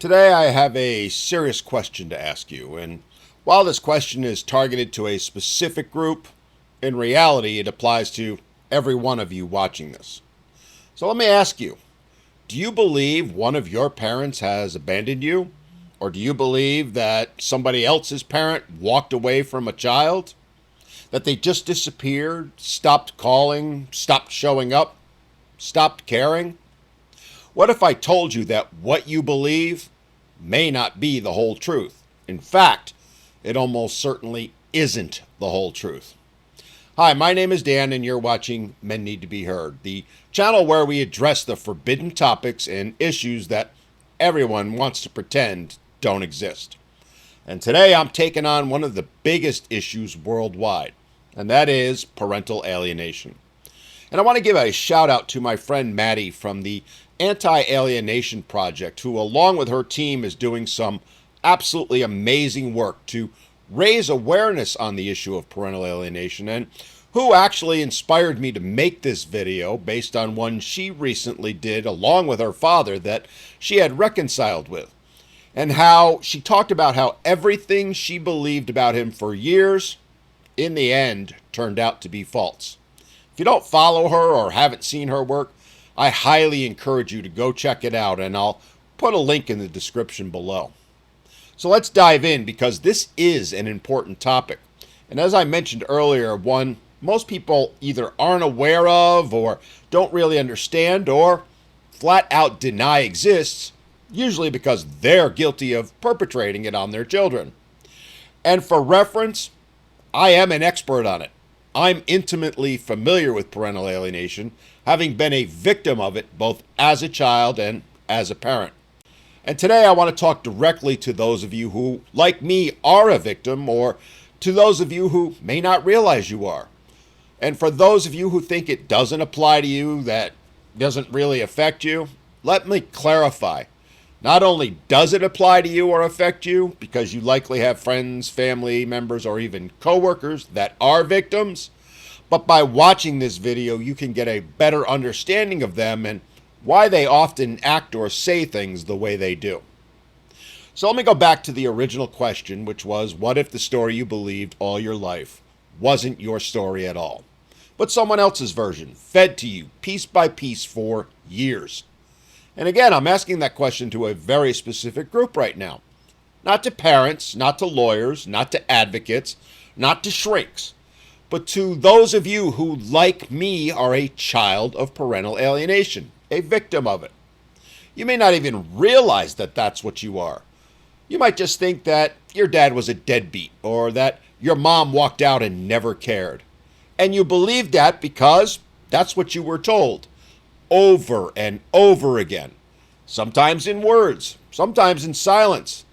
Today I have a serious question to ask you, and while this question is targeted to a specific group, in reality it applies to every one of you watching this. So let me ask you, do you believe one of your parents has abandoned you? Or do you believe that somebody else's parent walked away from a child? That they just disappeared, stopped calling, stopped showing up, stopped caring? What if I told you that what you believe may not be the whole truth? In fact, it almost certainly isn't the whole truth. Hi, my name is Dan, and you're watching Men Need to Be Heard, the channel where we address the forbidden topics and issues that everyone wants to pretend don't exist. And today I'm taking on one of the biggest issues worldwide, and that is parental alienation. And I want to give a shout out to my friend Maddie from the Anti-Alienation Project, who along with her team is doing some absolutely amazing work to raise awareness on the issue of parental alienation, and who actually inspired me to make this video based on one she recently did along with her father that she had reconciled with, and how she talked about how everything she believed about him for years in the end turned out to be false. If you don't follow her or haven't seen her work, I highly encourage you to go check it out, and I'll put a link in the description below. So let's dive in, because this is an important topic. And as I mentioned earlier, one most people either aren't aware of or don't really understand or flat out deny exists, usually because they're guilty of perpetrating it on their children. And for reference, I am an expert on it. I'm intimately familiar with parental alienation, having been a victim of it both as a child and as a parent. And today I want to talk directly to those of you who, like me, are a victim, or to those of you who may not realize you are. And for those of you who think it doesn't apply to you, that doesn't really affect you, let me clarify. Not only does it apply to you or affect you, because you likely have friends, family members, or even coworkers that are victims, but by watching this video, you can get a better understanding of them and why they often act or say things the way they do. So let me go back to the original question, which was, what if the story you believed all your life wasn't your story at all, but someone else's version, fed to you piece by piece for years? And again, I'm asking that question to a very specific group right now. Not to parents, not to lawyers, not to advocates, not to shrinks, but to those of you who, like me, are a child of parental alienation, a victim of it. You may not even realize that that's what you are. You might just think that your dad was a deadbeat, or that your mom walked out and never cared. And you believe that because that's what you were told, over and over again. Sometimes in words, sometimes in silence,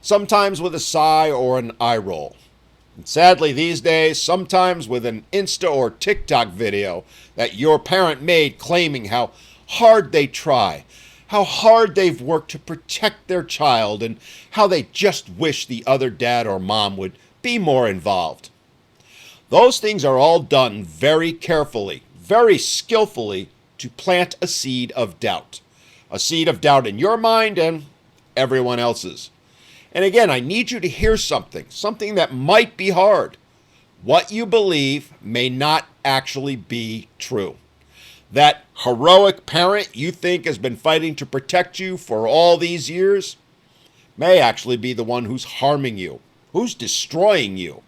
sometimes with a sigh or an eye roll. And sadly, these days, sometimes with an Insta or TikTok video that your parent made claiming how hard they try, how hard they've worked to protect their child, and how they just wish the other dad or mom would be more involved. Those things are all done very carefully, very skillfully, to plant a seed of doubt. A seed of doubt in your mind and everyone else's. And again, I need you to hear something that might be hard. What you believe may not actually be true. That heroic parent you think has been fighting to protect you for all these years may actually be the one who's harming you, who's destroying you.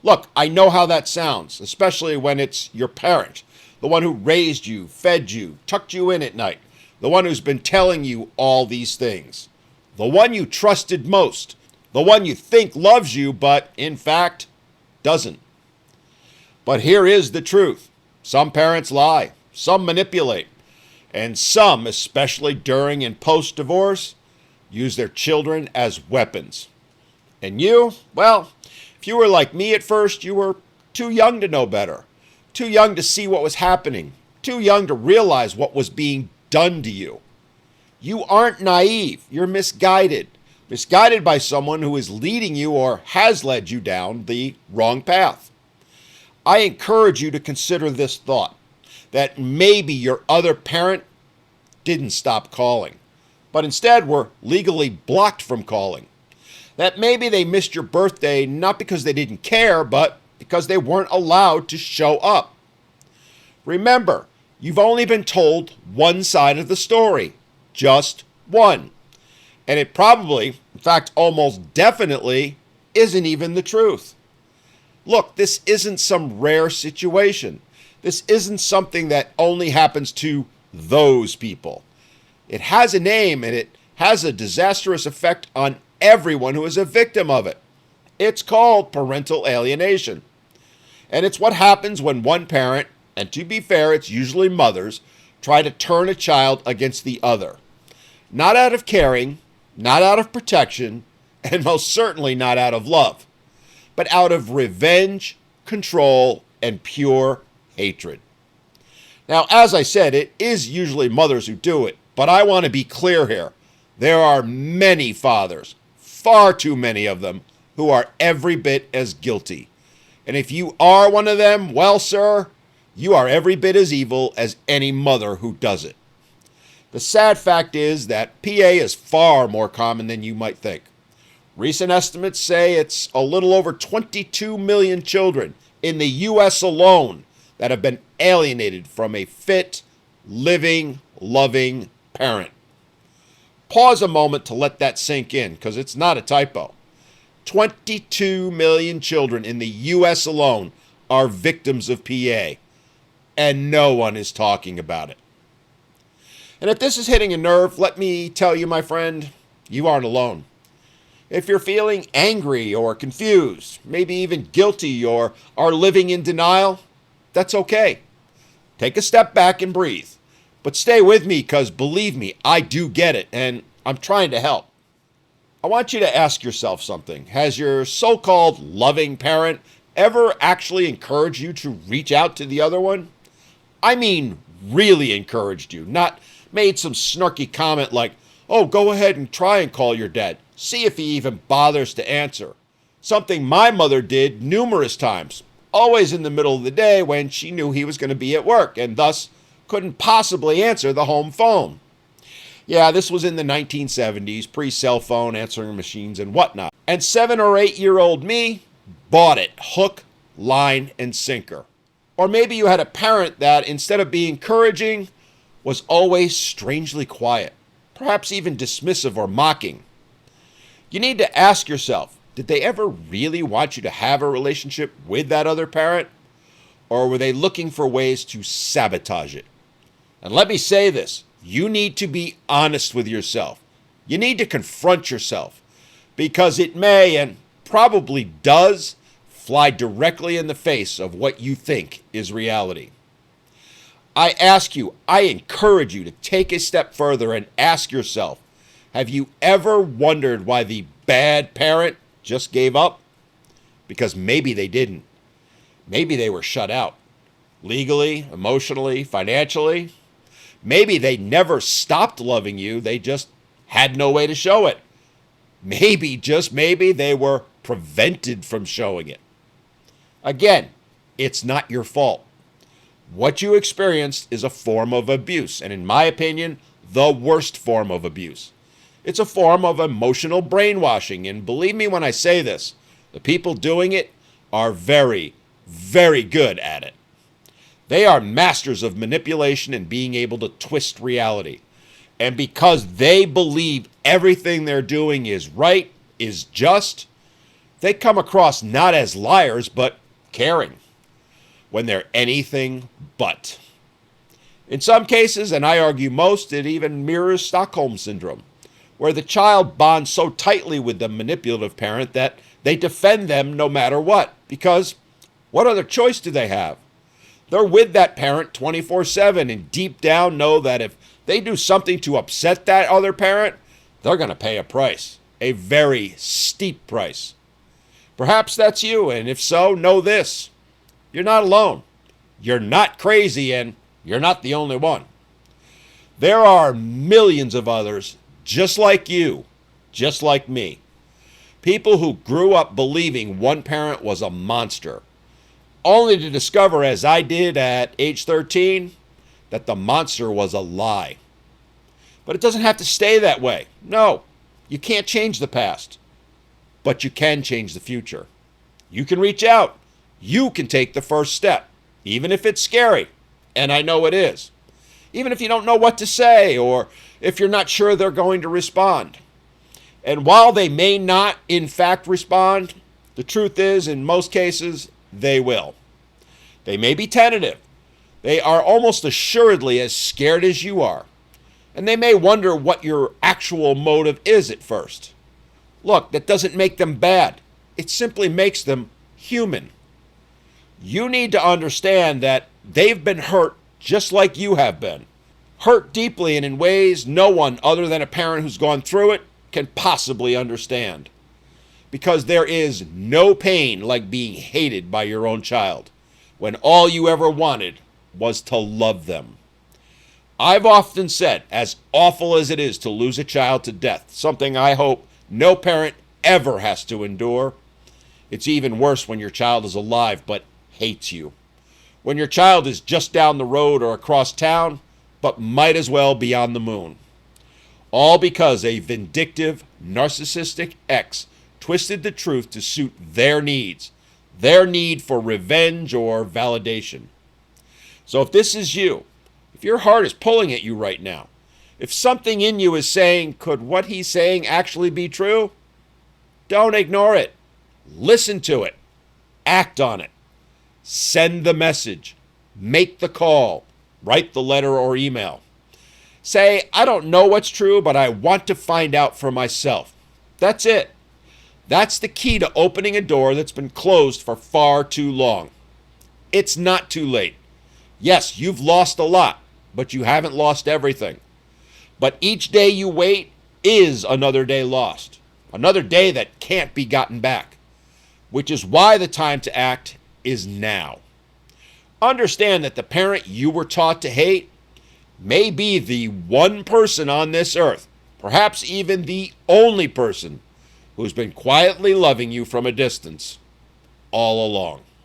Look, I know how that sounds, especially when it's your parent, the one who raised you, fed you, tucked you in at night, the one who's been telling you all these things, the one you trusted most, the one you think loves you, but in fact doesn't. But here is the truth. Some parents lie, some manipulate, and some, especially during and post-divorce, use their children as weapons. And you, well, if you were like me at first, you were too young to know better, too young to see what was happening, too young to realize what was being done to you. You aren't naive, you're misguided by someone who is leading you or has led you down the wrong path. I encourage you to consider this thought, that maybe your other parent didn't stop calling, but instead were legally blocked from calling. That maybe they missed your birthday not because they didn't care, but because they weren't allowed to show up. Remember, you've only been told one side of the story, just one. And it probably, in fact, almost definitely, isn't even the truth. Look, this isn't some rare situation. This isn't something that only happens to those people. It has a name, and it has a disastrous effect on everyone who is a victim of it. It's called parental alienation. And it's what happens when one parent, and to be fair, it's usually mothers, try to turn a child against the other. Not out of caring, not out of protection, and most certainly not out of love, but out of revenge, control, and pure hatred. Now, as I said, it is usually mothers who do it, but I want to be clear here. There are many fathers, far too many of them, who are every bit as guilty. And if you are one of them, well, sir, you are every bit as evil as any mother who does it. The sad fact is that PA is far more common than you might think. Recent estimates say it's a little over 22 million children in the U.S. alone that have been alienated from a fit, living, loving parent. Pause a moment to let that sink in, because it's not a typo. 22 million children in the U.S. alone are victims of PA, and no one is talking about it. And if this is hitting a nerve, let me tell you, my friend, you aren't alone. If you're feeling angry or confused, maybe even guilty, or are living in denial, that's okay. Take a step back and breathe. But stay with me, because believe me, I do get it, and I'm trying to help. I want you to ask yourself something. Has your so-called loving parent ever actually encouraged you to reach out to the other one? I mean, really encouraged you, not made some snarky comment like, oh, go ahead and try and call your dad. See if he even bothers to answer. Something my mother did numerous times, always in the middle of the day when she knew he was going to be at work and thus couldn't possibly answer the home phone. Yeah, this was in the 1970s, pre-cell phone answering machines and whatnot. And 7 or 8 year old me bought it, hook, line, and sinker. Or maybe you had a parent that, instead of being encouraging, was always strangely quiet, perhaps even dismissive or mocking. You need to ask yourself, did they ever really want you to have a relationship with that other parent? Or were they looking for ways to sabotage it? And let me say this, you need to be honest with yourself. You need to confront yourself, because it may, and probably does, fly directly in the face of what you think is reality. I ask you, I encourage you to take a step further and ask yourself, have you ever wondered why the bad parent just gave up? Because maybe they didn't. Maybe they were shut out. Legally, emotionally, financially. Maybe they never stopped loving you. They just had no way to show it. Maybe, just maybe, they were prevented from showing it. Again, it's not your fault. What you experienced is a form of abuse, and in my opinion, the worst form of abuse. It's a form of emotional brainwashing, and believe me when I say this, the people doing it are very, very good at it. They are masters of manipulation and being able to twist reality. And because they believe everything they're doing is right, is just, they come across not as liars, but caring, when they're anything but. In some cases, and I argue most, it even mirrors Stockholm Syndrome, where the child bonds so tightly with the manipulative parent that they defend them no matter what, because what other choice do they have? They're with that parent 24/7 and deep down know that if they do something to upset that other parent, they're going to pay a price, a very steep price. Perhaps that's you, and if so, know this. You're not alone. You're not crazy, and you're not the only one. There are millions of others just like you, just like me. People who grew up believing one parent was a monster, only to discover, as I did at age 13, that the monster was a lie. But it doesn't have to stay that way. No, you can't change the past, but you can change the future. You can reach out. You can take the first step, even if it's scary. And I know it is. Even if you don't know what to say, or if you're not sure they're going to respond. And while they may not, in fact, respond, the truth is, in most cases, they will. They may be tentative. They are almost assuredly as scared as you are. And they may wonder what your actual motive is at first. Look, that doesn't make them bad. It simply makes them human. You need to understand that they've been hurt just like you have been. Hurt deeply and in ways no one other than a parent who's gone through it can possibly understand. Because there is no pain like being hated by your own child when all you ever wanted was to love them. I've often said, as awful as it is to lose a child to death, something I hope no parent ever has to endure, it's even worse when your child is alive but hates you. When your child is just down the road or across town, but might as well be on the moon. All because a vindictive, narcissistic ex twisted the truth to suit their needs, their need for revenge or validation. So if this is you, if your heart is pulling at you right now, if something in you is saying, could what he's saying actually be true? Don't ignore it. Listen to it. Act on it. Send the message. Make the call. Write the letter or email. Say, I don't know what's true, but I want to find out for myself. That's it. That's the key to opening a door that's been closed for far too long. It's not too late. Yes, you've lost a lot, but you haven't lost everything. But each day you wait is another day lost. Another day that can't be gotten back. Which is why the time to act is now. Understand that the parent you were taught to hate may be the one person on this earth, perhaps even the only person, who's been quietly loving you from a distance all along.